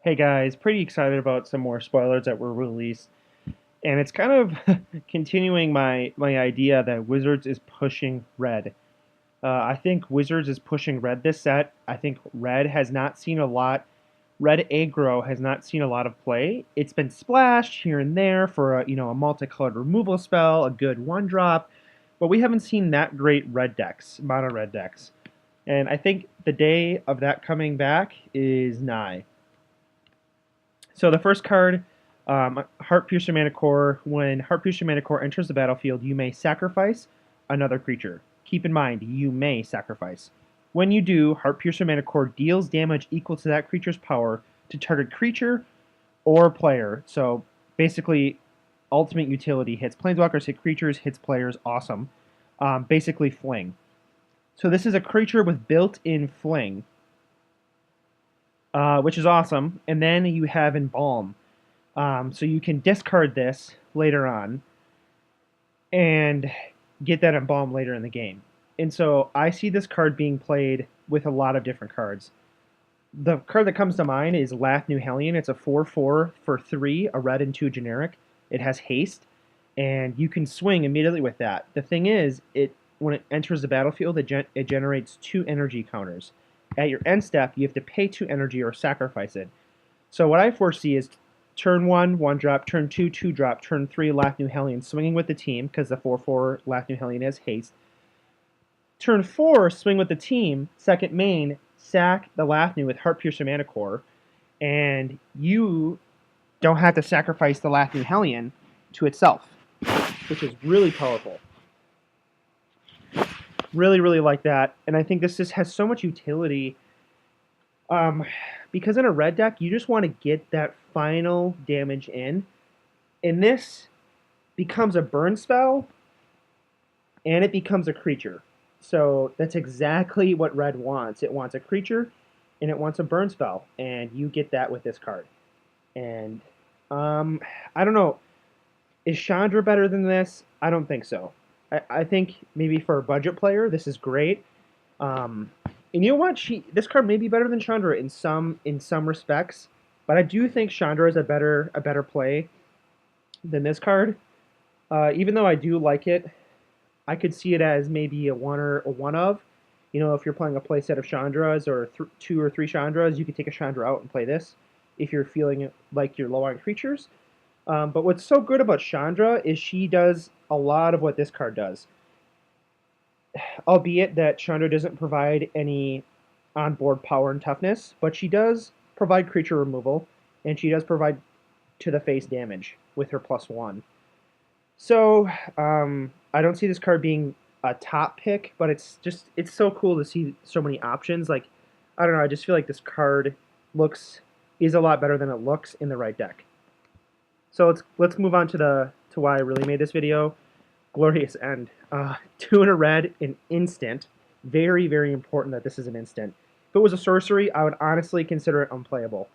Hey guys, pretty excited about some more spoilers that were released, and it's kind of continuing my idea that Wizards is pushing red. I think Wizards is pushing red this set. I think red has not seen a lot. Red aggro has not seen a lot of play. It's been splashed here and there for a multicolored removal spell, a good one drop, but we haven't seen that great red decks, mono red decks. And I think the day of that coming back is nigh. So the first card, Heart Piercer Mana Core. When Heart Piercer Mana Core enters the battlefield, you may sacrifice another creature. Keep in mind, you may sacrifice. When you do, Heart Piercer Mana Core deals damage equal to that creature's power to target creature or player. So basically, ultimate utility hits planeswalkers, hit creatures, hits players. Awesome. Basically, fling. So this is a creature with built-in fling, which is awesome. And then you have Embalm. So you can discard this later on and get that Embalm later in the game. And so I see this card being played with a lot of different cards. The card that comes to mind is Lath New Hellion. It's a 4/4 for 3, a red and 2 generic. It has haste, and you can swing immediately with that. The thing is, when it enters the battlefield, it generates 2 energy counters. At your end step, you have to pay 2 energy or sacrifice it. So what I foresee is turn 1, 1 drop, turn 2, 2 drop, turn 3, Lath New Hellion, swinging with the team, because the 4/4 Lath New Hellion has haste. Turn 4, swing with the team, second main, sack the Lath New with Heart Piercer Mana Core, and you don't have to sacrifice the Lath New Hellion to itself, which is really powerful. Really, really like that, and I think this just has so much utility. Because in a red deck, you just want to get that final damage in. And this becomes a burn spell, and it becomes a creature. So that's exactly what red wants. It wants a creature, and it wants a burn spell, and you get that with this card. And I don't know. Is Chandra better than this? I don't think so. I think maybe for a budget player, this is great. And you know what? This card may be better than Chandra in some respects, but I do think Chandra is a better play than this card. Even though I do like it, I could see it as maybe a one or a one of. You know, if you're playing a play set of Chandras or 2 or 3 Chandras, you could take a Chandra out and play this if you're feeling like you're low on creatures. But what's so good about Chandra is she does a lot of what this card does. Albeit that Chandra doesn't provide any onboard power and toughness, but she does provide creature removal, and she does provide to the face damage with her +1. So I don't see this card being a top pick, but it's so cool to see so many options. Like, I don't know, I just feel like this card is a lot better than it looks in the right deck. So let's move on to why I really made this video. Glorious End. 2 in a red, an instant. Very, very important that this is an instant. If it was a sorcery, I would honestly consider it unplayable.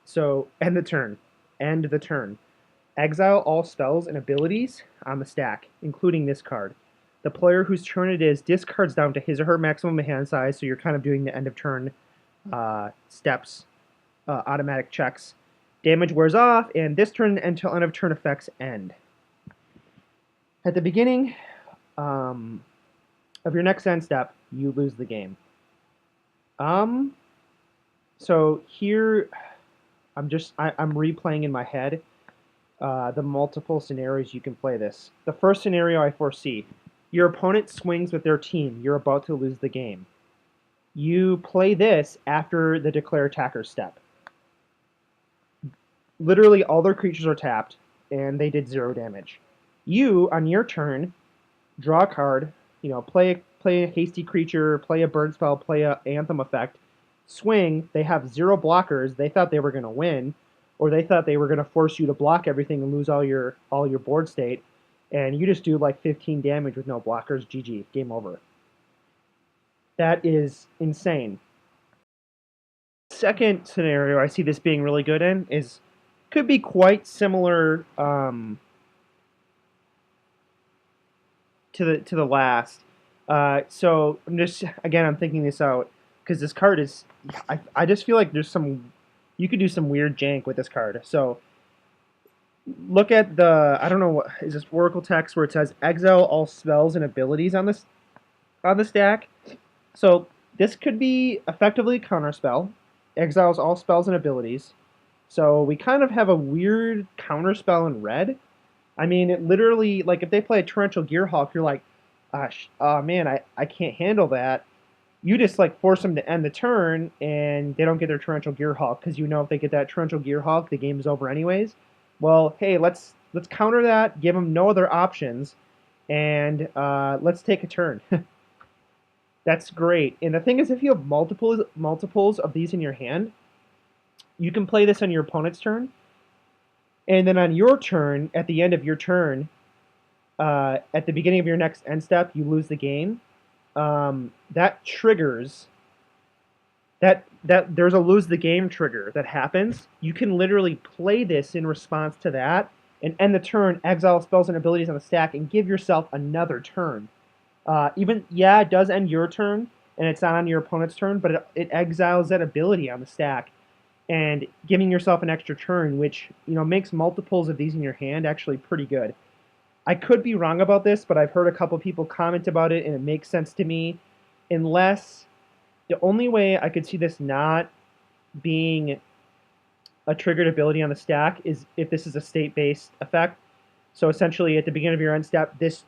So end the turn. End the turn. Exile all spells and abilities on the stack, including this card. The player whose turn it is discards down to his or her maximum hand size, so you're kind of doing the end of turn steps, automatic checks. Damage wears off, and this turn until end of turn effects end. At the beginning of your next end step, you lose the game. So here, I'm replaying in my head the multiple scenarios you can play this. The first scenario I foresee: your opponent swings with their team. You're about to lose the game. You play this after the declare attacker step. Literally, all their creatures are tapped, and they did 0 damage. You, on your turn, draw a card, play a hasty creature, play a burn spell, play a anthem effect, swing, they have 0 blockers, they thought they were going to win, or they thought they were going to force you to block everything and lose all your board state, and you just do like 15 damage with no blockers, GG, game over. That is insane. Second scenario I see this being really good in could be quite similar to the last. So I'm thinking this out because this card is. I just feel like there's some you could do some weird jank with this card. So look at the, I don't know what is this Oracle text where it says exile all spells and abilities on the stack. So this could be effectively a counterspell. Exiles all spells and abilities. So we kind of have a weird counterspell in red. I mean, it literally, like, if they play a Torrential Gearhulk, you're like, oh man, I can't handle that. You just, like, force them to end the turn, and they don't get their Torrential Gearhulk, because you know if they get that Torrential Gearhulk, the game's over anyways. Well, hey, let's counter that, give them no other options, and let's take a turn. That's great. And the thing is, if you have multiples of these in your hand, you can play this on your opponent's turn, and then on your turn, at the end of your turn, at the beginning of your next end step, you lose the game. That triggers that there's a lose the game trigger that happens. You can literally play this in response to that and end the turn, exile spells and abilities on the stack, and give yourself another turn. Yeah, it does end your turn, and it's not on your opponent's turn, but it exiles that ability on the stack, and giving yourself an extra turn, which makes multiples of these in your hand actually pretty good. I could be wrong about this, but I've heard a couple people comment about it, and it makes sense to me. Unless the only way I could see this not being a triggered ability on the stack is if this is a state-based effect. So essentially, at the beginning of your end step, this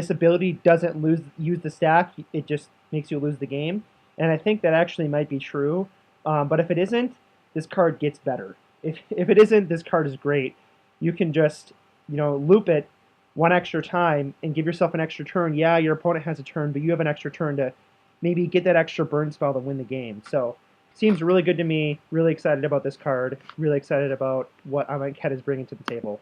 ability doesn't use the stack; it just makes you lose the game. And I think that actually might be true. But if it isn't, this card gets better. If it isn't, this card is great. You can just loop it one extra time and give yourself an extra turn. Yeah, your opponent has a turn, but you have an extra turn to maybe get that extra burn spell to win the game. So seems really good to me. Really excited about this card. Really excited about what Amonkhet is bringing to the table.